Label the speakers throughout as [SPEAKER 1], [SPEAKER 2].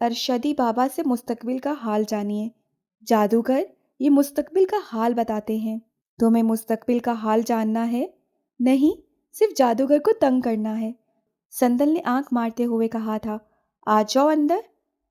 [SPEAKER 1] ارشدی بابا سے مستقبل کا حال جانیے۔ جادوگر یہ مستقبل کا حال بتاتے ہیں۔ تمہیں مستقبل کا حال جاننا ہے؟ نہیں، صرف جادوگر کو تنگ کرنا ہے، سندل نے آنکھ مارتے ہوئے کہا تھا۔ آ جاؤ اندر۔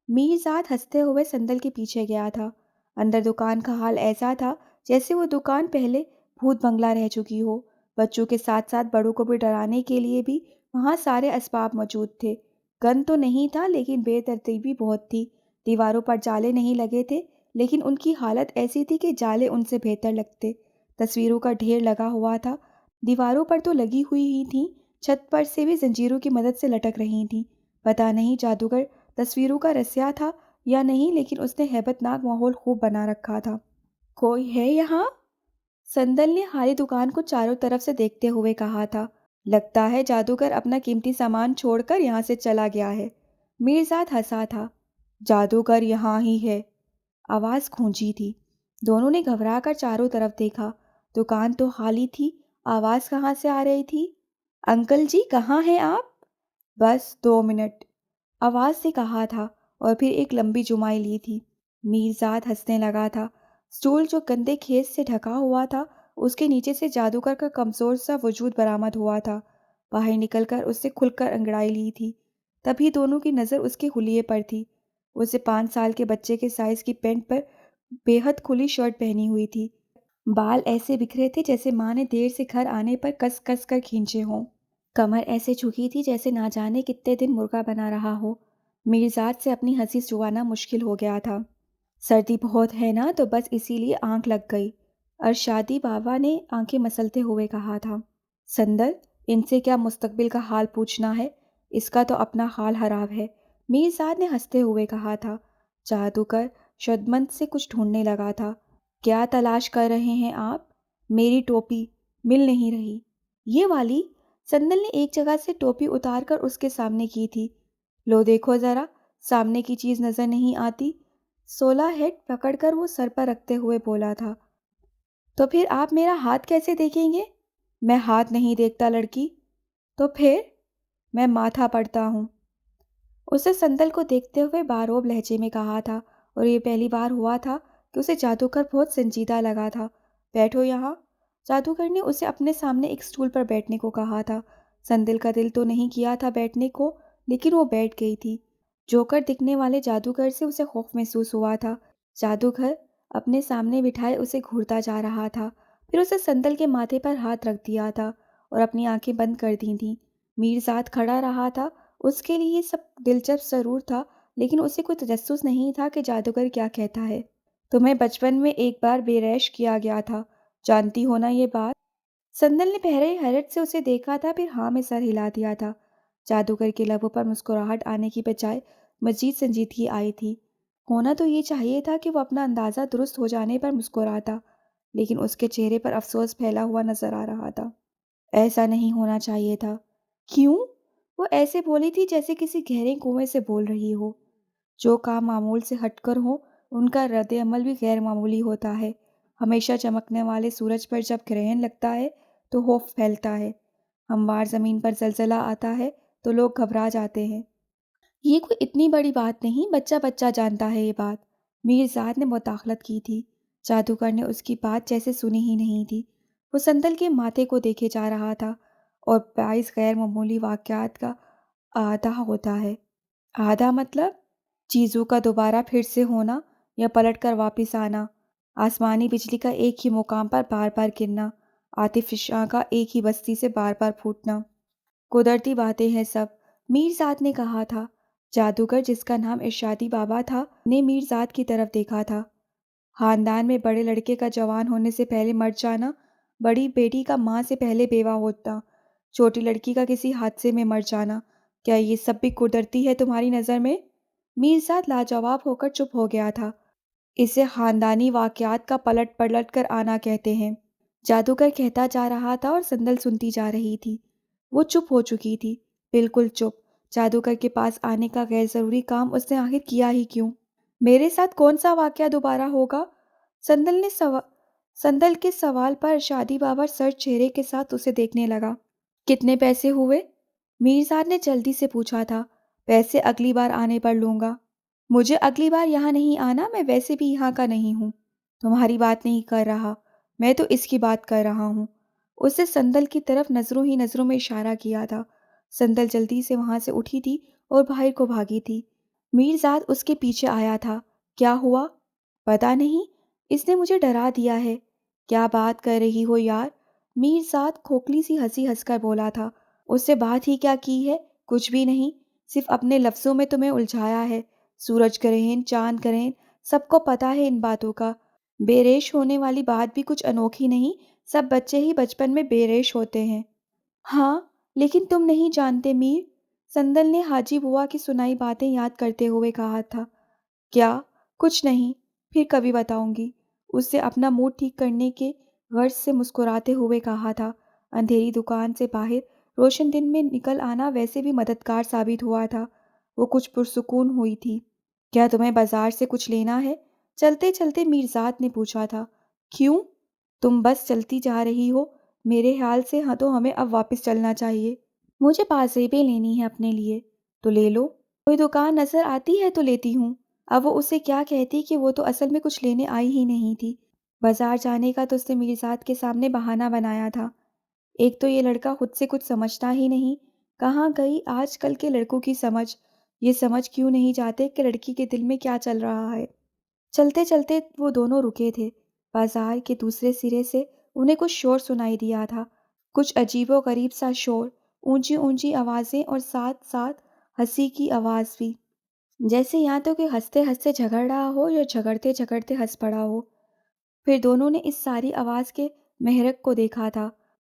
[SPEAKER 1] میرزاد ہنستے ہوئے سندل کے پیچھے گیا تھا۔ اندر دکان کا حال ایسا تھا جیسے وہ دکان پہلے بھوت بنگلہ رہ چکی ہو۔ بچوں کے ساتھ ساتھ بڑوں کو بھی ڈرانے کے لیے بھی وہاں سارے اسباب موجود تھے۔ گن تو نہیں تھا لیکن بے ترتیبی بہت تھی۔ دیواروں پر جالے نہیں لگے تھے لیکن ان کی حالت ایسی تھی کہ جالے ان سے بہتر لگتے۔ تصویروں کا ڈھیر لگا ہوا تھا۔ دیواروں پر تو لگی ہوئی ہی تھیں، چھت پر سے بھی زنجیروں کی مدد سے لٹک رہی تھیں۔ پتہ نہیں جادوگر تصویروں کا رسیا تھا یا نہیں لیکن اس نے ہیبت ناک ماحول خوب بنا رکھا تھا۔ کوئی ہے یہاں؟ سندل نے خالی دکان کو چاروں طرف سے دیکھتے ہوئے کہا تھا۔ لگتا ہے جادوگر اپنا قیمتی سامان چھوڑ کر یہاں سے چلا گیا ہے۔ میرزاد ہنسا تھا۔ جادوگر یہاں ہی ہے، آواز گونجی تھی۔ دونوں نے گھبرا کر چاروں طرف دیکھا۔ دکان تو خالی تھی، آواز کہاں سے آ رہی تھی؟ انکل جی کہاں ہیں آپ؟ بس 2 منٹ، آواز سے کہا تھا اور پھر ایک لمبی جمائی لی تھی۔ میرزاد ہنسنے لگا تھا۔ اسٹول جو گندے کھیس سے ڈھکا ہوا تھا اس کے نیچے سے جادوگر کا کمزور سا وجود برآمد ہوا تھا۔ باہر نکل کر اس سے کھل کر انگڑائی لی تھی۔ تبھی دونوں کی نظر اس کے حلیے پر تھی۔ اسے 5 سال کے بچے کے سائز کی پینٹ پر بے حد کھلی شرٹ پہنی ہوئی تھی۔ بال ایسے بکھرے تھے جیسے ماں نے دیر سے گھر آنے پر کس کس کر کھینچے ہوں۔ کمر ایسے جھکی تھی جیسے نہ جانے کتنے دن مرغا بنا رہا ہو۔ میرزاد سے اپنی ہنسی چھپانا مشکل ہو گیا تھا۔ سردی بہت ہے نا تو بس اسی لیے آنکھ لگ گئی، ارشادی بابا نے آنکھیں مسلتے ہوئے کہا تھا۔ سندل، ان سے کیا مستقبل کا حال پوچھنا ہے؟ اس کا تو اپنا حال خراب ہے، میرزاد نے ہنستے ہوئے کہا تھا۔ جادوگر شدمند سے کچھ ڈھونڈنے لگا تھا۔ کیا تلاش کر رہے ہیں آپ؟ میری ٹوپی مل نہیں رہی۔ یہ والی؟ سندل نے ایک جگہ سے ٹوپی اتار کر اس کے سامنے کی تھی۔ لو دیکھو ذرا، سامنے کی چیز نظر نہیں آتی؟ 16 ہیڈ پکڑ کر وہ سر پر رکھتے ہوئے بولا تھا۔ تو پھر آپ میرا ہاتھ کیسے دیکھیں گے؟ میں ہاتھ نہیں دیکھتا لڑکی۔ تو پھر؟ میں ماتھا پڑھتا ہوں، اسے سندل کو دیکھتے ہوئے باروب لہجے میں کہا تھا، اور یہ پہلی بار ہوا تھا کہ اسے جادوگر بہت سنجیدہ لگا تھا۔ بیٹھو یہاں۔ جادوگر نے اسے اپنے سامنے ایک سٹول پر بیٹھنے کو کہا تھا۔ سندل کا دل تو نہیں کیا تھا بیٹھنے کو لیکن وہ بیٹھ گئی تھی۔ جوکر دکھنے والے جادوگر سے اسے خوف محسوس ہوا تھا۔ جادوگر اپنے سامنے بٹھائے اسے گھورتا جا رہا تھا، پھر اسے سندل کے ماتھے پر ہاتھ رکھ دیا تھا اور اپنی آنکھیں بند کر دی تھیں۔ میرزاد کھڑا رہا تھا۔ اس کے لیے یہ سب دلچسپ ضرور تھا لیکن اسے کوئی تجسس نہیں تھا کہ جادوگر کیا کہتا ہے۔ تمہیں بچپن میں ایک بار بے ریش کیا گیا تھا، جانتی ہو نا یہ بات؟ سندل نے پہلے حیرت سے اسے دیکھا تھا پھر ہاں میں سر ہلا دیا تھا۔ جادوگر کے لبوں پر مسکراہٹ آنے کی بجائے مزید سنجیدگی آئی تھی۔ ہونا تو یہ چاہیے تھا کہ وہ اپنا اندازہ درست ہو جانے پر مسکراتا، لیکن اس کے چہرے پر افسوس پھیلا ہوا نظر آ رہا تھا۔ ایسا نہیں ہونا چاہیے تھا۔ کیوں؟ وہ ایسے بولی تھی جیسے کسی گہرے کنویں سے بول رہی ہو۔ جو کام معمول سے ہٹ کر ہو ان کا رد عمل بھی غیر معمولی ہوتا ہے۔ ہمیشہ چمکنے والے سورج پر جب گرہن لگتا ہے تو خوف پھیلتا ہے، ہموار زمین پر زلزلہ آتا ہے تو لوگ گھبرا جاتے ہیں۔ یہ کوئی اتنی بڑی بات نہیں، بچہ بچہ جانتا ہے یہ بات، میرزاد نے مداخلت کی تھی۔ جادوگر نے اس کی بات جیسے سنی ہی نہیں تھی۔ وہ سندل کے ماتھے کو دیکھے جا رہا تھا۔ اور 22 غیر معمولی واقعات کا آدھا ہوتا ہے۔ آدھا مطلب؟ چیزوں کا دوبارہ پھر سے ہونا یا پلٹ کر واپس آنا، آسمانی بجلی کا ایک ہی مقام پر بار بار گرنا، آتش فشاں کا ایک ہی بستی سے بار بار پھوٹنا۔ قدرتی باتیں ہیں سب، میرزاد نے کہا تھا۔ جادوگر جس کا نام ارشادی بابا تھا نے میرزاد کی طرف دیکھا تھا۔ خاندان میں بڑے لڑکے کا جوان ہونے سے پہلے مر جانا، بڑی بیٹی کا ماں سے پہلے بیوہ ہونا، چھوٹی لڑکی کا کسی حادثے میں مر جانا، کیا یہ سب بھی قدرتی ہے تمہاری نظر میں؟ میرزاد لاجواب ہو کر چپ ہو گیا تھا۔ اسے خاندانی واقعات کا پلٹ پلٹ کر آنا کہتے ہیں، جادوگر کہتا جا رہا تھا اور سندل سنتی جا رہی تھی۔ وہ چپ ہو چکی تھی، بالکل چپ۔ جادوگر کے پاس آنے کا غیر ضروری کام اس نے آخر کیا ہی کیوں؟ میرے ساتھ کون سا واقعہ دوبارہ ہوگا؟ سندل کے سوال پر ارشادی بابا سر چہرے کے ساتھ اسے دیکھنے لگا۔ کتنے پیسے ہوئے؟ میرزاد نے جلدی سے پوچھا تھا۔ پیسے اگلی بار آنے پر لوں گا۔ مجھے اگلی بار یہاں نہیں آنا، میں ویسے بھی یہاں کا نہیں ہوں۔ تمہاری بات نہیں کر رہا، میں تو اس کی بات کر رہا ہوں۔ اسے سندل کی طرف نظروں ہی نظروں میں اشارہ کیا تھا۔ سندل جلدی سے وہاں سے اٹھی تھی اور باہر کو بھاگی تھی۔ میرزاد اس کے پیچھے آیا تھا۔ کیا ہوا؟ پتہ نہیں، اس نے مجھے ڈرا دیا ہے۔ کیا بات کر رہی ہو یار؟ میرزاد کھوکھلی سی ہنسی ہنس کر بولا تھا۔ اس سے بات ہی کیا کی ہے؟ کچھ بھی نہیں، صرف اپنے لفظوں میں تمہیں الجھایا ہے۔ سورج گرہن، چاند گرہن، سب کو پتہ ہے ان باتوں کا۔ بے ریش ہونے والی بات بھی کچھ انوکھی نہیں، سب بچے ہی بچپن میں بے ریش ہوتے ہیں۔ ہاں، لیکن تم نہیں جانتے میر، سندل نے حاجی بوا کی سنائی باتیں یاد کرتے ہوئے کہا تھا۔ کیا؟ کچھ نہیں، پھر کبھی بتاؤں گی، اس سے اپنا موڈ ٹھیک کرنے کے غرض سے مسکراتے ہوئے کہا تھا۔ اندھیری دکان سے باہر روشن دن میں نکل آنا ویسے بھی مددگار ثابت ہوا تھا۔ وہ کچھ پرسکون ہوئی تھی۔ کیا تمہیں بازار سے کچھ لینا ہے؟ چلتے چلتے میرزاد نے پوچھا تھا۔ کیوں؟ تم بس چلتی جا رہی ہو، میرے خیال سے ہاں تو ہمیں اب واپس چلنا چاہیے۔ مجھے پازیبیں لینی ہے اپنے لیے۔ تو لے لو، کوئی دکان نظر آتی ہے تو لیتی ہوں۔ اب وہ اسے کیا کہتی کہ وہ تو اصل میں کچھ لینے آئی ہی نہیں تھی۔ بازار جانے کا تو اس نے میرزاد کے سامنے بہانہ بنایا تھا۔ ایک تو یہ لڑکا خود سے کچھ سمجھتا ہی نہیں، کہاں گئی آج کل کے لڑکوں کی سمجھ؟ یہ سمجھ کیوں نہیں جاتے کہ لڑکی کے دل میں کیا چل رہا ہے؟ چلتے چلتے وہ دونوں رکے تھے۔ بازار کے دوسرے سرے سے انہیں کچھ شور سنائی دیا تھا، کچھ عجیب و غریب سا شور، اونچی اونچی آوازیں اور ساتھ ساتھ ہنسی کی آواز بھی، جیسے یا تو کہ ہنستے ہنستے جھگڑ رہا ہو یا جھگڑتے جھگڑتے ہنس پڑا ہو۔ پھر دونوں نے اس ساری آواز کے محرک کو دیکھا تھا۔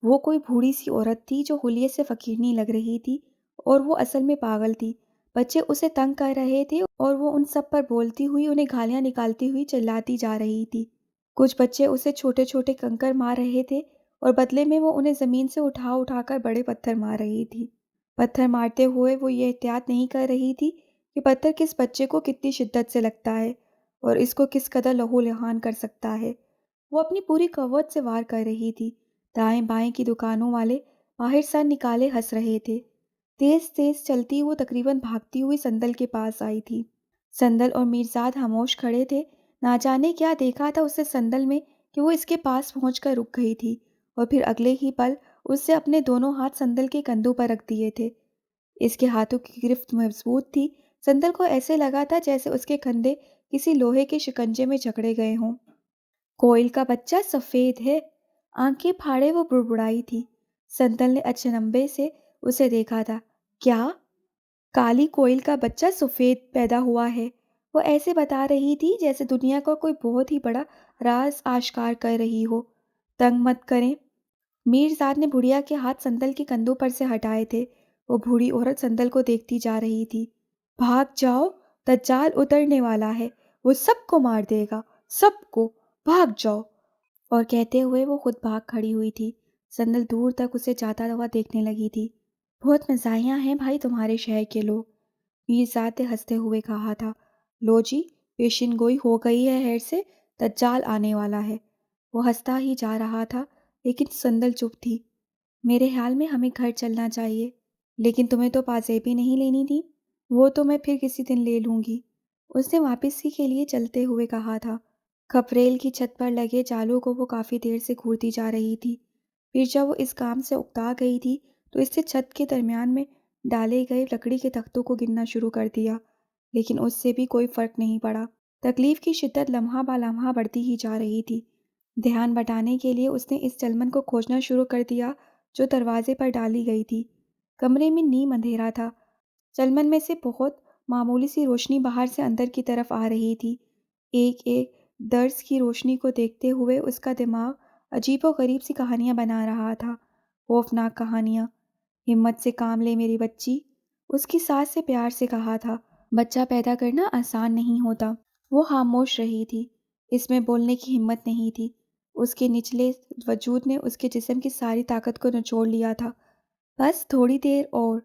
[SPEAKER 1] وہ کوئی بوڑھی سی عورت تھی جو حلیے سے فقیرنی لگ رہی تھی، اور وہ اصل میں پاگل تھی۔ بچے اسے تنگ کر رہے تھے اور وہ ان سب پر بولتی ہوئی انہیں گالیاں نکالتی ہوئی چلاتی جا رہی تھی۔ کچھ بچے اسے چھوٹے چھوٹے کنکر مار رہے تھے اور بدلے میں وہ انہیں زمین سے اٹھا اٹھا کر بڑے پتھر مار رہی تھی۔ پتھر مارتے ہوئے وہ یہ احتیاط نہیں کر رہی تھی کہ پتھر کس بچے کو کتنی شدت سے لگتا ہے اور اس کو کس قدر لہو لہان کر سکتا ہے۔ وہ اپنی پوری قوت سے وار کر رہی تھی۔ دائیں بائیں کی دکانوں والے باہر سر نکالے ہنس رہے تھے۔ تیز تیز چلتی وہ تقریباً بھاگتی ہوئی سندل کے پاس آئی تھی۔ سندل اور میرزاد خاموش کھڑے تھے۔ نہ جانے کیا دیکھا تھا اس سے سندل میں کہ وہ اس کے پاس پہنچ کر رک گئی تھی اور پھر اگلے ہی پل اس سے اپنے دونوں ہاتھ سندل کے کندھوں پر رکھ دیے تھے۔ اس کے ہاتھوں کی گرفت مضبوط تھی۔ سندل کو ایسے لگا تھا جیسے اس کے کندھے کسی لوہے کے شکنجے میں جکڑے گئے ہوں۔ کوئل کا بچہ سفید ہے، آنکھیں پھاڑے وہ بڑبڑائی تھی۔ سندل نے اچنبھے سے اسے دیکھا تھا۔ کیا؟ کالی کوئل کا بچہ سفید پیدا ہوا ہے؟ وہ ایسے بتا رہی تھی جیسے دنیا کا کوئی بہت ہی بڑا راز آشکار کر رہی ہو۔ تنگ مت کریں۔ میرزاد نے بڑھیا کے ہاتھ سندل کے کندھوں پر سے ہٹائے تھے۔ وہ بوڑھی عورت سندل کو دیکھتی جا رہی تھی۔ بھاگ جاؤ، دجال اترنے والا ہے، وہ سب کو مار دے گا، سب کو، بھاگ جاؤ۔ اور کہتے ہوئے وہ خود بھاگ کھڑی ہوئی تھی۔ سندل دور تک اسے جاتا ہوا دیکھنے لگی تھی۔ بہت مزاحیہ ہیں بھائی تمہارے شہر کے لوگ، میرزاد نے ہنستے ہوئے کہا تھا۔ لو جی، پیشن گوئی ہو گئی ہے خیر سے، دجال آنے والا ہے۔ وہ ہنستا ہی جا رہا تھا لیکن سندل چپ تھی۔ میرے خیال میں ہمیں گھر چلنا چاہیے۔ لیکن تمہیں تو پازیبی نہیں لینی تھی۔ وہ تو میں پھر کسی دن لے لوں گی، اس نے واپسی کے لیے چلتے ہوئے کہا تھا۔ کھپریل کی چھت پر لگے جالوں کو وہ کافی دیر سے گھورتی جا رہی تھی۔ پھر جب وہ اس کام سے اکتا گئی تھی تو اس سے چھت کے درمیان میں ڈالے گئے لکڑی کے تختوں کو گننا شروع کر دیا، لیکن اس سے بھی کوئی فرق نہیں پڑا۔ تکلیف کی شدت لمحہ با لمحہ بڑھتی ہی جا رہی تھی۔ دھیان بٹانے کے لیے اس نے اس چلمن کو کھوجنا شروع کر دیا جو دروازے پر ڈالی گئی تھی۔ کمرے میں نیم اندھیرا تھا۔ چلمن میں سے بہت معمولی سی روشنی باہر سے اندر کی طرف آ رہی تھی۔ ایک ایک درس کی روشنی کو دیکھتے ہوئے اس کا دماغ عجیب و غریب سی کہانیاں بنا رہا تھا، خوفناک کہانیاں۔ ہمت سے کام لے میری بچی، اس کی ساس سے پیار سے کہا تھا۔ بچہ پیدا کرنا آسان نہیں ہوتا۔ وہ خاموش رہی تھی، اس میں بولنے کی ہمت نہیں تھی۔ اس کے نچلے وجود نے اس کے جسم کی ساری طاقت کو نچوڑ لیا تھا۔ بس تھوڑی دیر اور،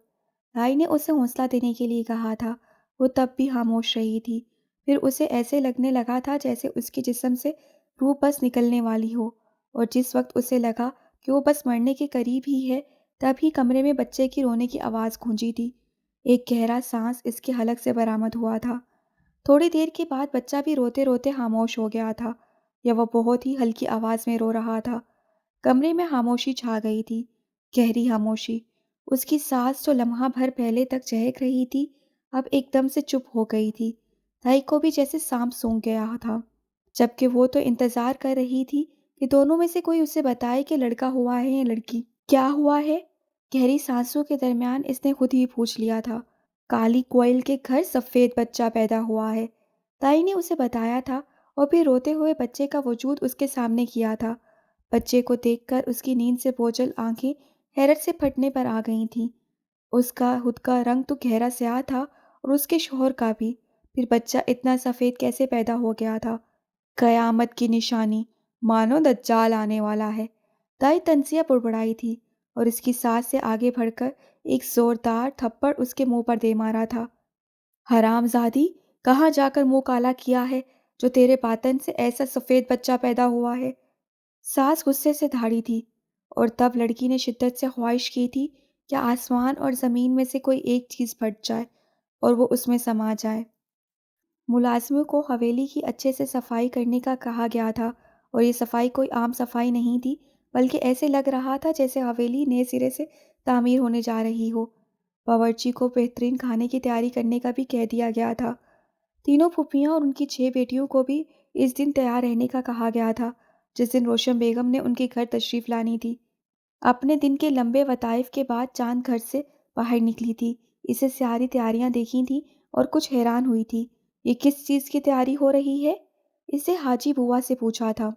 [SPEAKER 1] بھائی نے اسے حوصلہ دینے کے لیے کہا تھا۔ وہ تب بھی خاموش رہی تھی۔ پھر اسے ایسے لگنے لگا تھا جیسے اس کے جسم سے روح بس نکلنے والی ہو، اور جس وقت اسے لگا کہ وہ بس مرنے کے قریب ہی ہے تب ہی کمرے میں بچے کی رونے کی آواز گونجی تھی۔ ایک گہرا سانس اس کے حلق سے برآمد ہوا تھا۔ تھوڑی دیر کے بعد بچہ بھی روتے روتے خاموش ہو گیا تھا، یا وہ بہت ہی ہلکی آواز میں رو رہا تھا۔ کمرے میں خاموشی چھا گئی تھی، گہری خاموشی۔ اس کی سانس جو لمحہ بھر پہلے تک چہک رہی تھی اب ایک دم سے چپ ہو گئی تھی۔ دائی کو بھی جیسے سانپ سونگھ گیا تھا، جبکہ وہ تو انتظار کر رہی تھی کہ دونوں میں سے کوئی اسے بتائے کہ لڑکا ہوا ہے یا لڑکی۔ کیا ہوا ہے؟ گہری سانسوں کے درمیان اس نے خود ہی پوچھ لیا تھا۔ کالی کوئل کے گھر سفید بچہ پیدا ہوا ہے، دائی نے اسے بتایا تھا، اور پھر روتے ہوئے بچے کا وجود اس کے سامنے کیا تھا۔ بچے کو دیکھ کر اس کی نیند سے بوجھل آنکھیں حیرت سے پھٹنے پر آ گئی تھیں۔ اس کا خود کا رنگ تو گہرا سیاہ تھا اور اس کے شوہر کا بھی، پھر بچہ اتنا سفید کیسے پیدا ہو گیا تھا؟ قیامت کی نشانی، مانو دجال آنے والا ہے، دائی تنزیہ بڑبڑائی تھی، اور اس کی سانس سے آگے بڑھ کر ایک زوردار تھپڑ اس کے منہ پر دے مارا تھا۔ حرام زادی، کہاں جا کر منہ کالا کیا ہے جو تیرے باطن سے ایسا سفید بچہ پیدا ہوا ہے؟ ساس غصے سے دھاڑی تھی، اور تب لڑکی نے شدت سے خواہش کی تھی کہ آسمان اور زمین میں سے کوئی ایک چیز پھٹ جائے اور وہ اس میں سما جائے۔ ملازموں کو حویلی کی اچھے سے صفائی کرنے کا کہا گیا تھا، اور یہ صفائی کوئی عام صفائی نہیں تھی، بلکہ ایسے لگ رہا تھا جیسے حویلی نئے سرے سے تعمیر ہونے جا رہی ہو۔ باورچی کو بہترین کھانے کی تیاری کرنے کا بھی کہہ دیا گیا تھا۔ تینوں پھوپھیاں اور ان کی 6 بیٹیوں کو بھی اس دن تیار رہنے کا کہا گیا تھا، جس دن روشن بیگم نے ان کے گھر تشریف لانی تھی۔ اپنے دن کے لمبے وظائف کے بعد چاند گھر سے باہر نکلی تھی، اسے ساری تیاریاں دیکھی تھیں اور کچھ حیران ہوئی تھی۔ یہ کس چیز کی تیاری ہو رہی ہے؟ اسے حاجی بوا سے پوچھا تھا۔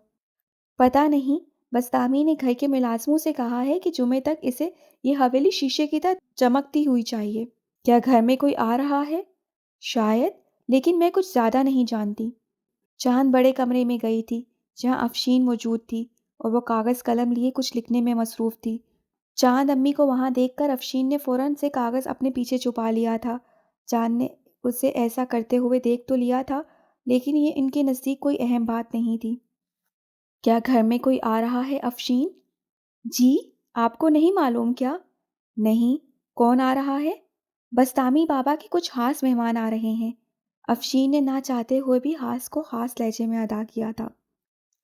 [SPEAKER 1] پتہ نہیں، بس تامی نے گھر کے ملازموں سے کہا ہے کہ جمعے تک اسے یہ حویلی شیشے کی طرح چمکتی ہوئی چاہیے۔ کیا گھر میں کوئی آ رہا ہے؟ شاید، لیکن میں کچھ زیادہ نہیں جانتی۔ چاند بڑے کمرے میں گئی تھی جہاں افشین موجود تھی، اور وہ کاغذ قلم لیے کچھ لکھنے میں مصروف تھی۔ چاند امی کو وہاں دیکھ کر افشین نے فوراً سے کاغذ اپنے پیچھے چھپا لیا تھا۔ چاند نے اسے ایسا کرتے ہوئے دیکھ تو لیا تھا، لیکن یہ ان کے نزدیک کوئی اہم بات نہیں تھی۔ کیا گھر میں کوئی آ رہا ہے افشین؟ جی، آپ کو نہیں معلوم کیا؟ نہیں، کون آ رہا ہے؟ بستامی بابا کے کچھ خاص مہمان آ رہے ہیں۔ افشین نے نہ چاہتے ہوئے بھی خاص کو خاص لہجے میں ادا کیا تھا۔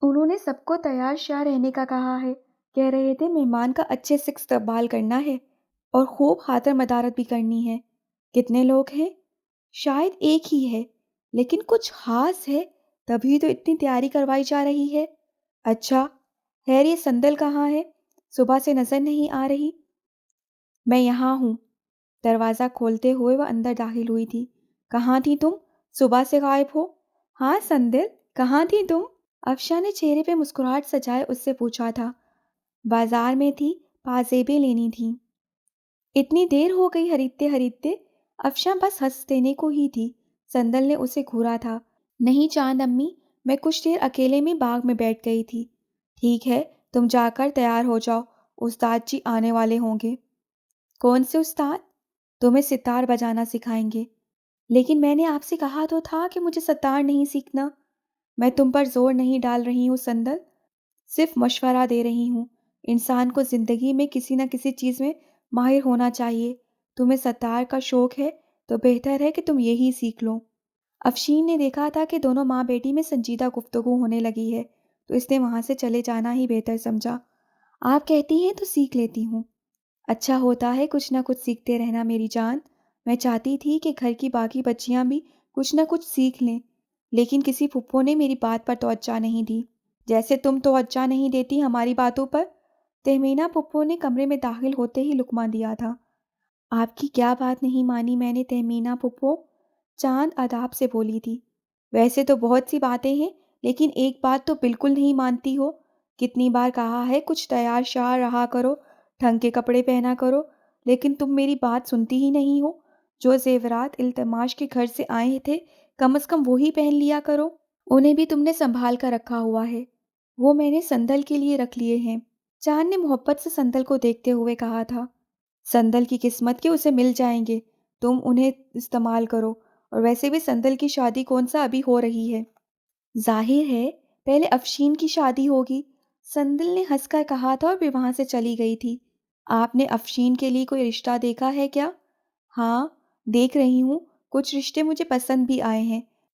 [SPEAKER 1] انہوں نے سب کو تیار شیار رہنے کا کہا ہے، کہہ رہے تھے مہمان کا اچھے سے استقبال کرنا ہے اور خوب خاطر مدارت بھی کرنی ہے۔ کتنے لوگ ہیں؟ شاید ایک ہی ہے، لیکن کچھ خاص ہے، تبھی تو اتنی تیاری کروائی جا رہی ہے۔ اچھا، خیر یہ سندل کہاں ہے؟ صبح سے نظر نہیں آ رہی۔ میں یہاں ہوں۔ دروازہ کھولتے ہوئے وہ اندر داخل ہوئی تھی۔ کہاں تھی تم؟ صبح سے غائب ہو۔ ہاں سندل، کہاں تھی تم؟ افشاں نے چہرے پہ مسکراہٹ سجائے اس سے پوچھا تھا۔ بازار میں تھی، پازیبیں لینی تھیں۔ اتنی دیر ہو گئی خریدتے خریدتے؟ افشاں بس ہنس دینے کو ہی تھی۔ سندل نے اسے گھورا تھا۔ نہیں چاند امی، میں کچھ دیر اکیلے میں باغ میں بیٹھ گئی تھی۔ ٹھیک ہے، تم جا کر تیار ہو جاؤ، استاد جی آنے والے ہوں گے۔ کون سے استاد؟ تمہیں ستار بجانا سکھائیں گے۔ لیکن میں نے آپ سے کہا تو تھا کہ مجھے ستار نہیں سیکھنا۔ میں تم پر زور نہیں ڈال رہی ہوں سندل، صرف مشورہ دے رہی ہوں۔ انسان کو زندگی میں کسی نہ کسی چیز میں ماہر ہونا چاہیے۔ تمہیں ستار کا شوق ہے تو بہتر ہے کہ تم یہی سیکھ لو۔ افشین نے دیکھا تھا کہ دونوں ماں بیٹی میں سنجیدہ گفتگو ہونے لگی ہے، تو اس نے وہاں سے چلے جانا ہی بہتر سمجھا۔ آپ کہتی ہیں تو سیکھ لیتی ہوں۔ اچھا ہوتا ہے کچھ نہ کچھ سیکھتے رہنا میری جان۔ میں چاہتی تھی کہ گھر کی باقی بچیاں بھی کچھ نہ کچھ سیکھ لیں، لیکن کسی پھپھو نے میری بات پر توجہ نہیں دی، جیسے تم توجہ نہیں دیتی ہماری باتوں پر۔ تہمینہ پھپھو نے کمرے میں داخل ہوتے ہی لقمہ دیا تھا۔ آپ کی کیا بات نہیں مانی میں نے تہمینہ پھپھو؟ چاند اداب سے بولی تھی۔ ویسے تو بہت سی باتیں ہیں، لیکن ایک بات تو بالکل نہیں مانتی ہو۔ کتنی بار کہا ہے کچھ تیار شیار رہا کرو، ڈھنگ کے کپڑے پہنا کرو، لیکن تم میری بات سنتی ہی نہیں ہو۔ جو زیورات التماش کے گھر سے آئے تھے کم از کم وہی پہن لیا کرو۔ انہیں بھی تم نے سنبھال کر رکھا ہوا ہے۔ وہ میں نے سندل کے لیے رکھ لیے ہیں۔ چاند نے محبت سے سندل کو دیکھتے ہوئے کہا تھا۔ سندل کی قسمت کے اسے مل جائیں گے، تم انہیں استعمال کرو، اور ویسے بھی سندل کی شادی کون سا ابھی ہو رہی ہے؟ ظاہر ہے پہلے افشین کی شادی ہوگی، سندل نے ہنس کر کہا تھا اور پھر وہاں سے چلی گئی تھی۔ آپ نے افشین کے لیے کوئی رشتہ دیکھا ہے کیا؟ ہاں، دیکھ رہی ہوں، کچھ رشتے مجھے پسند بھی آئے ہیں،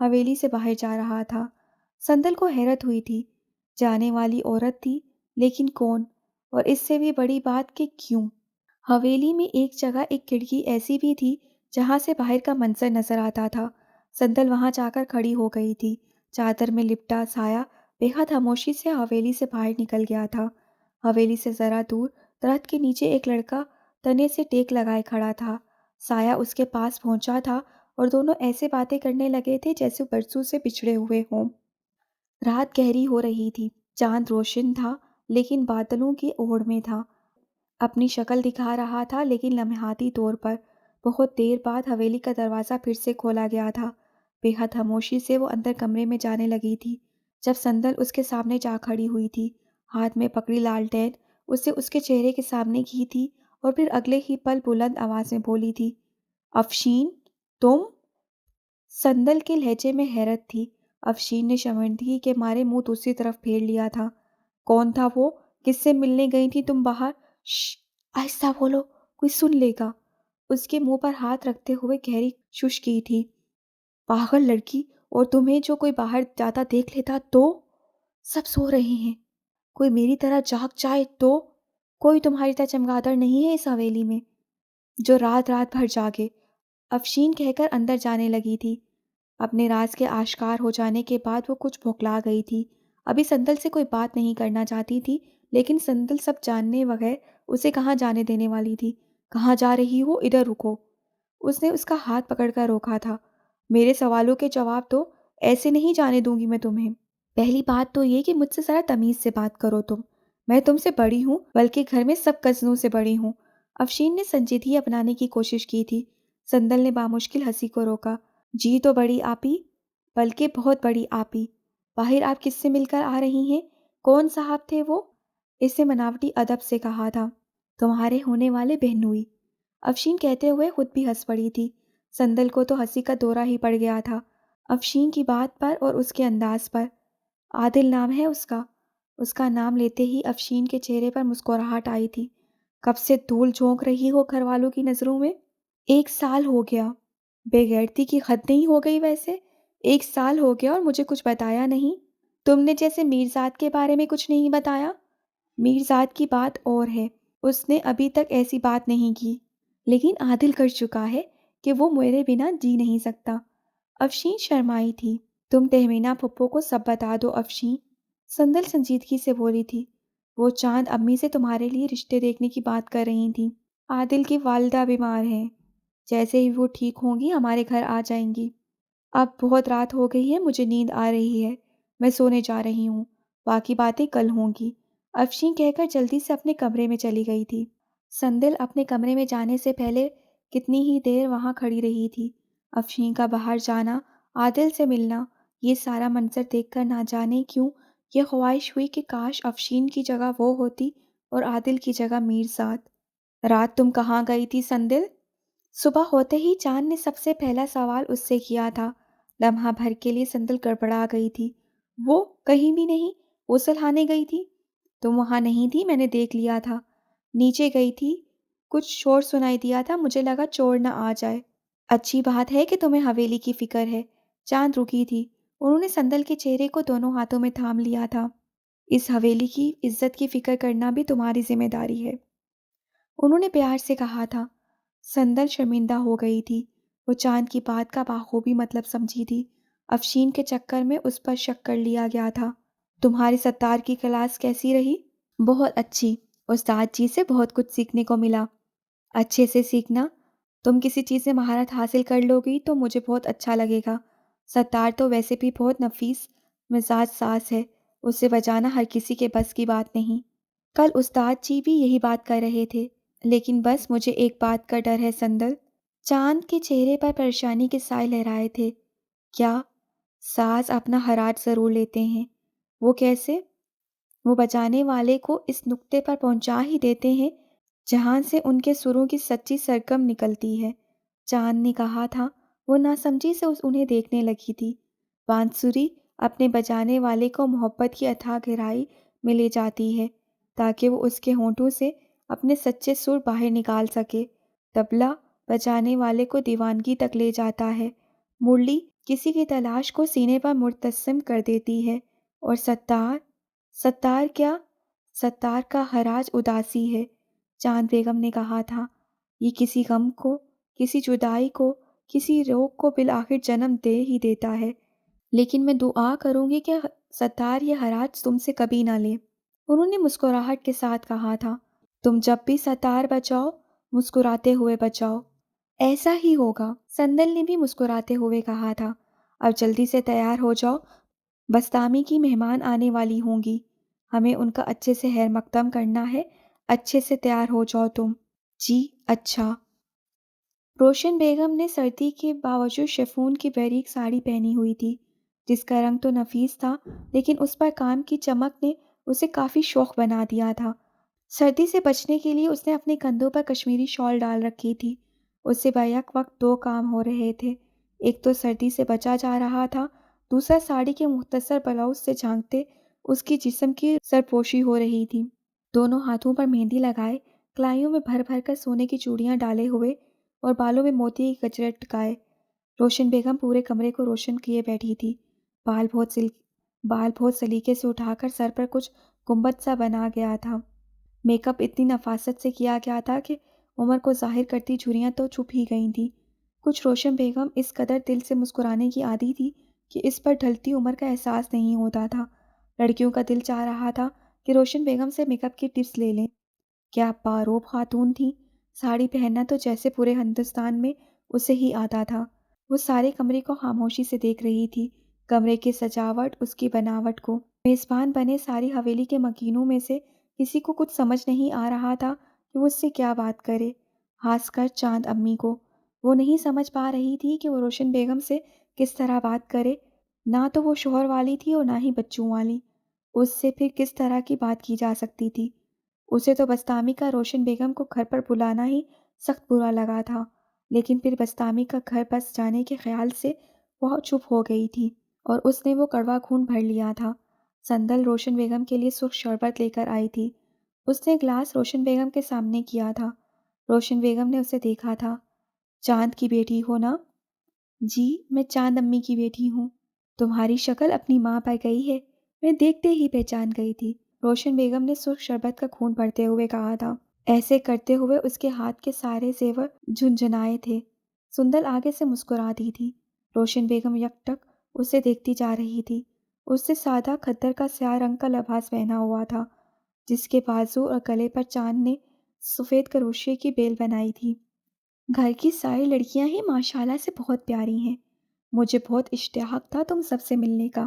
[SPEAKER 1] حویلی سے باہر جا رہا تھا۔ سندل کو حیرت ہوئی تھی، جانے والی عورت تھی لیکن کون؟ اور اس سے بھی بڑی بات کہ کیوں؟ حویلی میں ایک جگہ ایک کھڑکی ایسی بھی تھی جہاں سے باہر کا منظر نظر آتا تھا۔ سندل وہاں جا کر کھڑی ہو گئی تھی۔ چادر میں لپٹا سایہ بے حد خاموشی سے حویلی سے باہر نکل گیا تھا۔ حویلی سے ذرا دور درخت کے نیچے ایک لڑکا تنے سے ٹیک لگائے کھڑا تھا۔ سایہ اس کے پاس پہنچا تھا اور دونوں ایسے باتیں کرنے لگے تھے جیسے برسوں سے بچھڑے ہوئے ہوں۔ رات گہری ہو رہی تھی، چاند روشن تھا لیکن بادلوں کی اوڑھ میں تھا، اپنی شکل دکھا رہا تھا لیکن لمحاتی طور پر۔ بہت دیر بعد حویلی کا دروازہ پھر سے کھولا گیا تھا۔ بے حد خاموشی سے وہ اندر کمرے میں جانے لگی تھی جب سندل اس کے سامنے جا کھڑی ہوئی تھی، ہاتھ میں پکڑی لالٹین اسے اس کے چہرے کے سامنے کی تھی اور پھر اگلے ہی پل بلند آواز میں بولی تھی، افشین تم؟ سندل کے لہجے میں حیرت تھی۔ افشین نے شرمندگی کے مارے منہ دوسری طرف پھیر لیا تھا۔ کون تھا وہ؟ کس سے ملنے گئی تھی تم باہر؟ شش، آہستہ بولو، کوئی سن لے گا۔ اس کے منہ پر ہاتھ رکھتے ہوئے گہری خشکی کی تھی۔ پاگل لڑکی، اور تمہیں جو کوئی باہر جاتا دیکھ لیتا تو؟ سب سو رہے ہیں، کوئی میری طرح جاگ جائے تو؟ کوئی تمہاری طرح چمگادڑ نہیں ہے اس حویلی میں جو رات رات بھر جاگے، افشین کہہ کر اندر جانے لگی تھی۔ اپنے راز کے آشکار ہو جانے کے بعد وہ کچھ بھوکلا گئی تھی۔ ابھی سندل سے کوئی بات نہیں کرنا چاہتی تھی لیکن سندل سب جاننے بغیر اسے کہاں جانے دینے والی تھی۔ کہاں جا رہی ہو؟ ادھر رکو۔ اس نے اس کا ہاتھ پکڑ کر روکا تھا۔ میرے سوالوں کے جواب دو، ایسے نہیں جانے دوں گی میں تمہیں۔ پہلی بات تو یہ کہ مجھ سے ذرا تمیز سے بات کرو تم، میں تم سے بڑی ہوں، بلکہ گھر میں سب کزنوں سے بڑی ہوں۔ افشین نے سنجیدگی اپنانے کی کوشش کی تھی۔ سندل نے بامشکل ہنسی کو روکا۔ جی تو بڑی آپی، بلکہ بہت بڑی آپی۔ باہر آپ کس سے مل کر آ رہی ہیں؟ کون صاحب تھے وہ؟ اس نے مناوٹی ادب سے کہا تھا۔ تمہارے ہونے والے بہنوئی، افشین کہتے ہوئے خود بھی ہنس پڑی تھی۔ سندل کو تو ہنسی کا دورہ ہی پڑ گیا تھا، افشین کی بات پر اور اس کے انداز پر۔ عادل نام ہے اس کا۔ اس کا نام لیتے ہی افشین کے چہرے پر مسکراہٹ آئی تھی۔ کب سے دھول جھونک رہی ہو گھر والوں کی نظروں میں؟ 1 سال ہو گیا۔ بے غیرتی کی حد نہیں ہو گئی ویسے؟ 1 سال ہو گیا اور مجھے کچھ بتایا نہیں؟ تم نے جیسے میرزاد کے بارے میں کچھ نہیں بتایا۔ میرزاد کی بات اور ہے، اس نے ابھی تک ایسی بات نہیں کی، لیکن عادل کر چکا ہے کہ وہ میرے بنا جی نہیں سکتا۔ افشین شرمائی تھی۔ تم تہمینہ پھپھو کو سب بتا دو افشین، سندل سنجیدگی سے بولی تھی۔ وہ چاند امی سے تمہارے لیے رشتے دیکھنے کی بات کر رہی تھیں۔ عادل کی والدہ بیمار ہیں، جیسے ہی وہ ٹھیک ہوں گی ہمارے گھر آ جائیں گی۔ اب بہت رات ہو گئی ہے، مجھے نیند آ رہی ہے، میں سونے جا رہی ہوں، باقی باتیں کل ہوں گی، افشین کہہ کر جلدی سے اپنے کمرے میں چلی گئی تھی۔ سندل اپنے کمرے میں جانے سے پہلے کتنی ہی دیر وہاں کھڑی رہی تھی۔ افشین کا باہر جانا، عادل سے ملنا، یہ سارا منظر دیکھ کر نہ جانے کیوں یہ خواہش ہوئی کہ کاش افشین کی جگہ وہ ہوتی اور عادل کی جگہ میرزاد۔ رات تم کہاں گئی تھی سندل؟ صبح ہوتے ہی چاند نے سب سے پہلا سوال اس سے کیا تھا۔ لمحہ بھر کے لیے سندل گڑبڑا گئی تھی۔ وہ کہیں بھی نہیں، غسل گئی تھی؟ تم وہاں نہیں تھی، میں نے دیکھ لیا تھا۔ نیچے گئی تھی، کچھ شور سنائی دیا تھا، مجھے لگا چور نہ آ جائے۔ اچھی بات ہے کہ تمہیں حویلی کی فکر ہے۔ چاند رکی تھی، انہوں نے سندل کے چہرے کو دونوں ہاتھوں میں تھام لیا تھا۔ اس حویلی کی عزت کی فکر کرنا بھی تمہاری ذمہ داری ہے، انہوں نے پیار سے کہا تھا۔ سندل شرمندہ ہو گئی تھی، وہ چاند کی بات کا بخوبی مطلب سمجھی تھی۔ افشین کے چکر میں اس پر شک کر لیا گیا تھا۔ تمہاری ستار کی کلاس کیسی رہی؟ بہت اچھی، استاد جی سے بہت کچھ سیکھنے کو ملا۔ اچھے سے سیکھنا، تم کسی چیز میں مہارت حاصل کر لو گی تو مجھے بہت اچھا لگے گا۔ ستار تو ویسے بھی بہت نفیس مزاج ساز ہے، اسے بجانا ہر کسی کے بس کی بات نہیں۔ کل استاد جی بھی یہی بات کر رہے تھے، لیکن بس مجھے ایک بات کا ڈر ہے سندل۔ چاند کے چہرے پر پریشانی کے سائے لہرائے تھے۔ کیا؟ ساز اپنا خراج ضرور لیتے ہیں۔ وہ کیسے؟ وہ بجانے والے کو اس نقطے پر پہنچا ہی دیتے ہیں جہاں سے ان کے سروں کی سچی سرگم نکلتی ہے۔ چاند نے کہا تھا۔ وہ ناسمجھی سے انہیں دیکھنے لگی تھی۔ بانسری اپنے بجانے والے کو محبت کی اتھاہ گہرائی میں لے جاتی ہے تاکہ وہ اس کے ہونٹوں سے اپنے سچے سر باہر نکال سکے۔ طبلہ بجانے والے کو دیوانگی تک لے جاتا ہے۔ مرلی کسی کی تلاش کو سینے پر مرتسم کر دیتی ہے، اور ستار کیا؟ ستار کا ہراج اداسی ہے، چاند بیگم نے کہا تھا۔ یہ کسی غم کو، کسی جدائی کو، کسی روگ کو بالآخر جنم دے ہی دیتا ہے، لیکن میں دعا کروں گی کہ ستار یہ ہراج تم سے کبھی نہ لے۔ انہوں نے مسکراہٹ کے ساتھ کہا تھا، تم جب بھی ستار بچاؤ، مسکراتے ہوئے بچاؤ۔ ایسا ہی ہوگا، سندل نے بھی مسکراتے ہوئے کہا تھا۔ اب جلدی سے تیار ہو جاؤ، بستامی کی مہمان آنے والی ہوں گی، ہمیں ان کا اچھے سے خیر مقدم کرنا ہے، اچھے سے تیار ہو جاؤ تم۔ جی اچھا۔ روشن بیگم نے سردی کے باوجود شیفون کی باریک ساڑی پہنی ہوئی تھی، جس کا رنگ تو نفیس تھا، لیکن اس پر کام کی چمک نے اسے کافی شوخ بنا دیا تھا۔ سردی سے بچنے کے لیے اس نے اپنے کندھوں پر کشمیری شال ڈال رکھی تھی۔ اس سے بیک وقت دو کام ہو رہے تھے، ایک تو سردی سے بچا جا رہا تھا، دوسرا ساڑی کے مختصر بلاؤز سے جھانکتے اس کی جسم کی سرپوشی ہو رہی تھی۔ دونوں ہاتھوں پر مہندی لگائے، کلائیوں میں بھر بھر کر سونے کی چوڑیاں ڈالے ہوئے اور بالوں میں موتی کے گجرے ٹکائے، روشن بیگم پورے کمرے کو روشن کیے بیٹھی تھی۔ بال بہت سلیقے سے اٹھا کر سر پر کچھ گنبد سا بنا گیا تھا۔ میک اپ اتنی نفاست سے کیا گیا تھا کہ عمر کو ظاہر کرتی جھریاں تو چھپ ہی گئی تھیں۔ کچھ روشن بیگم اس قدر دل سے مسکرانے کی عادی تھی کہ اس پر ڈھلتی عمر کا احساس نہیں ہوتا تھا۔ لڑکیوں کا دل چاہ رہا تھا کہ روشن بیگم سے میک اپ کی ٹپس لے لیں۔ کیا باروب خاتون تھی، ساڑی پہننا تو جیسے پورے ہندوستان میں اسے ہی آتا تھا۔ وہ سارے کمرے کو خاموشی سے دیکھ رہی تھی، کمرے کی سجاوٹ، اس کی بناوٹ کو۔ میزبان بنے ساری حویلی کے مکینوں میں سے کسی کو کچھ سمجھ نہیں آ رہا تھا کہ وہ اس سے کیا بات کرے، خاص کر چاند امی کو۔ وہ نہیں سمجھ پا رہی تھی کہ وہ روشن بیگم سے کس طرح بات کرے، نہ تو وہ شوہر والی تھی اور نہ ہی بچوں والی۔ اس سے پھر کس طرح کی بات کی جا سکتی تھی؟ اسے تو بستامی کا روشن بیگم کو گھر پر بلانا ہی سخت برا لگا تھا، لیکن پھر بستامی کا گھر بس جانے کے خیال سے وہ چپ ہو گئی تھی، اور اس نے وہ کڑوا خون بھر لیا تھا۔ سندل روشن بیگم کے لیے سرخ شربت لے کر آئی تھی۔ اس نے گلاس روشن بیگم کے سامنے کیا تھا۔ روشن بیگم نے اسے دیکھا تھا۔ چاند کی بیٹی ہو نا؟ جی، میں چاند امی کی بیٹی ہوں۔ تمہاری شکل اپنی ماں پر گئی ہے، میں دیکھتے ہی پہچان گئی تھی، روشن بیگم نے سرخ شربت کا خون بھرتے ہوئے کہا تھا۔ ایسے کرتے ہوئے اس کے ہاتھ کے سارے زیور جھنجھنائے تھے۔ سندل آگے سے مسکراتی تھی۔ روشن بیگم یکٹک اسے دیکھتی جا رہی تھی۔ اس نے سادہ کھدر کا سیاہ رنگ کا لباس پہنا ہوا تھا، جس کے بازو اور گلے پر چاند نے سفید کروشے کی بیل بنائی تھی۔ گھر کی ساری لڑکیاں ہی ماشاءاللہ سے بہت پیاری ہیں۔ مجھے بہت اشتیاق تھا تم سب سے ملنے کا۔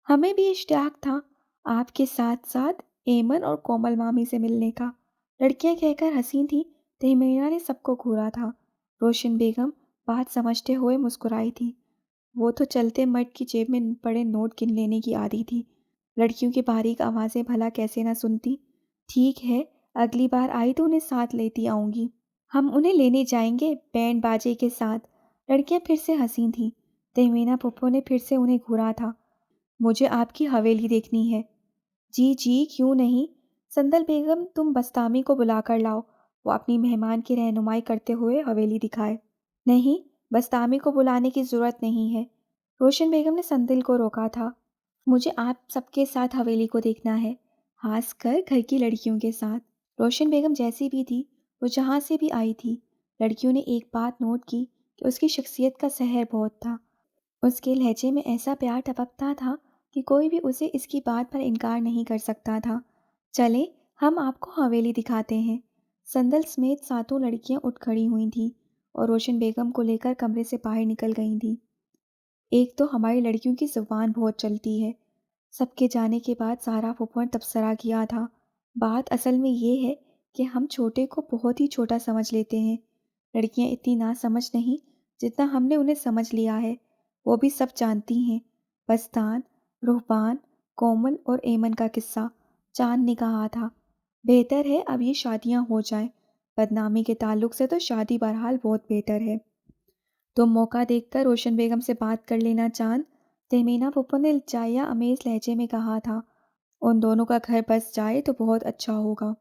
[SPEAKER 1] ہمیں بھی اشتیاق تھا آپ کے ساتھ ساتھ ایمن اور کومل مامی سے ملنے کا، لڑکیاں کہہ کر ہنسی تھیں۔ تہمینہ نے سب کو گھورا تھا۔ روشن بیگم بات سمجھتے ہوئے مسکرائی تھی۔ وہ تو چلتے مرد کی جیب میں پڑے نوٹ گن لینے کی عادی تھی، لڑکیوں کی باریک آوازیں بھلا کیسے نہ سنتی۔ ٹھیک ہے، اگلی بار آئی تو انہیں ساتھ لیتی آؤں گی۔ ہم انہیں لینے جائیں گے بینڈ باجے کے ساتھ۔ لڑکیاں پھر سے ہنسی تھیں۔ تہمینہ پھپھو نے پھر سے انہیں گھورا تھا۔ مجھے آپ کی حویلی دیکھنی ہے۔ جی جی کیوں نہیں، سندل بیگم تم بستامی کو بلا کر لاؤ، وہ اپنی مہمان کی رہنمائی کرتے ہوئے حویلی دکھائے۔ نہیں، بستامی کو بلانے کی ضرورت نہیں ہے، روشن بیگم نے سندل کو روکا تھا۔ مجھے آپ سب کے ساتھ حویلی کو دیکھنا ہے، خاص کر گھر کی لڑکیوں کے ساتھ۔ روشن بیگم جیسی بھی تھی، وہ جہاں سے بھی آئی تھی، لڑکیوں نے ایک بات نوٹ کی کہ اس کی شخصیت کا سحر بہت تھا۔ اس کے لہجے میں ایسا پیار ٹپکتا تھا کہ کوئی بھی اسے اس کی بات پر انکار نہیں کر سکتا تھا۔ چلیں، ہم آپ کو حویلی دکھاتے ہیں۔ سندل سمیت ساتوں لڑکیاں اٹھ کھڑی ہوئی تھیں اور روشن بیگم کو لے کر کمرے سے باہر نکل گئی تھیں۔ ایک تو ہماری لڑکیوں کی زبان بہت چلتی ہے، سب کے جانے کے بعد زہرا پھپھو نے تبصرہ کیا تھا۔ بات اصل میں یہ ہے کہ ہم چھوٹے کو بہت ہی چھوٹا سمجھ لیتے ہیں۔ لڑکیاں اتنی نہ سمجھ نہیں جتنا ہم نے انہیں سمجھ لیا ہے، وہ بھی سب جانتی ہیں۔ بستان، روحبان، کومل اور ایمن کا قصہ، چاند نے کہا تھا۔ بہتر ہے اب یہ شادیاں ہو جائیں، بدنامی کے تعلق سے تو شادی بہرحال بہت بہتر ہے۔ تم موقع دیکھ کر روشن بیگم سے بات کر لینا چاند، تہمینہ پھپھو نے لجایا امیز لہجے میں کہا تھا۔ ان دونوں کا گھر بس جائے تو بہت اچھا ہوگا۔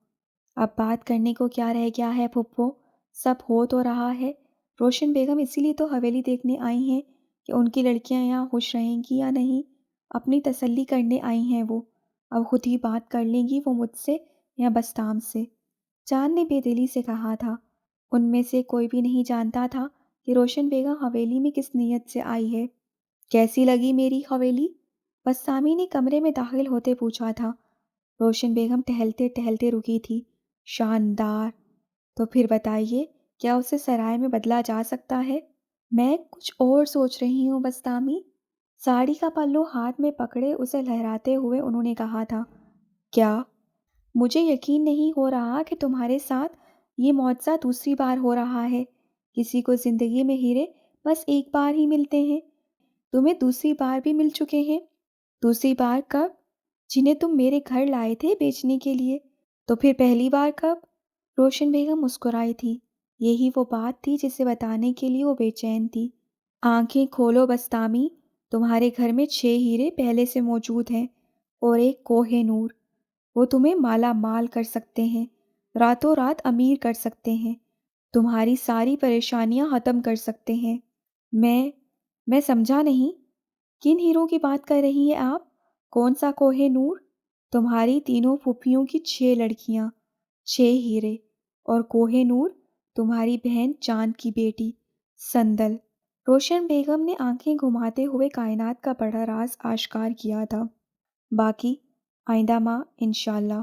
[SPEAKER 1] اب بات کرنے کو کیا رہ گیا ہے پھپھو، سب ہو تو رہا ہے۔ روشن بیگم اسی لیے تو حویلی دیکھنے آئی ہیں کہ ان کی لڑکیاں یہاں خوش رہیں گی یا نہیں۔ اپنی تسلی کرنے آئی ہیں وہ، اب خود ہی بات کر لیں گی وہ مجھ سے یا بسطام سے۔ چاند نے بے دلی سے کہا تھا۔ ان میں سے کوئی بھی نہیں جانتا تھا کہ روشن بیگم حویلی میں کس نیت سے آئی ہے۔ کیسی لگی میری حویلی؟ بسطامی نے کمرے میں داخل ہوتے پوچھا تھا۔ روشن بیگم ٹہلتے ٹہلتے رکی تھی۔ شاندار۔ تو پھر بتائیے، کیا اسے سرائے میں بدلا جا سکتا ہے؟ میں کچھ اور سوچ رہی ہوں بسطامی۔ ساڑی کا پلو ہاتھ میں پکڑے اسے لہراتے ہوئے انہوں نے کہا تھا۔ کیا؟ مجھے یقین نہیں ہو رہا کہ تمہارے ساتھ یہ معجزہ دوسری بار ہو رہا ہے۔ کسی کو زندگی میں ہیرے بس ایک بار ہی ملتے ہیں۔ تمہیں دوسری بار بھی مل چکے ہیں۔ دوسری بار کب؟ جنہیں تم میرے گھر لائے تھے بیچنے کے لیے۔ تو پھر پہلی بار کب؟ روشن بیگم مسکرائی تھی۔ یہی وہ بات تھی جسے بتانے کے لیے وہ بے چین تھی۔ آنکھیں کھولو بسطامی، تمہارے گھر میں 6 ہیرے پہلے سے موجود ہیں اور ایک کوہ نور۔ وہ تمہیں مالا مال کر سکتے ہیں، راتوں رات امیر کر سکتے ہیں، تمہاری ساری پریشانیاں ختم کر سکتے ہیں۔ میں سمجھا نہیں، کن ہیروں کی بات کر رہی ہیں آپ؟ کون سا کوہ نور؟ تمہاری تینوں پھوپھیوں کی 6 لڑکیاں، 6 ہیرے، اور کوہ نور تمہاری بہن چاند کی بیٹی سندل۔ روشن بیگم نے آنکھیں گھماتے ہوئے کائنات کا بڑا راز آشکار کیا تھا۔ باقی آئندہ ماہ انشاءاللہ۔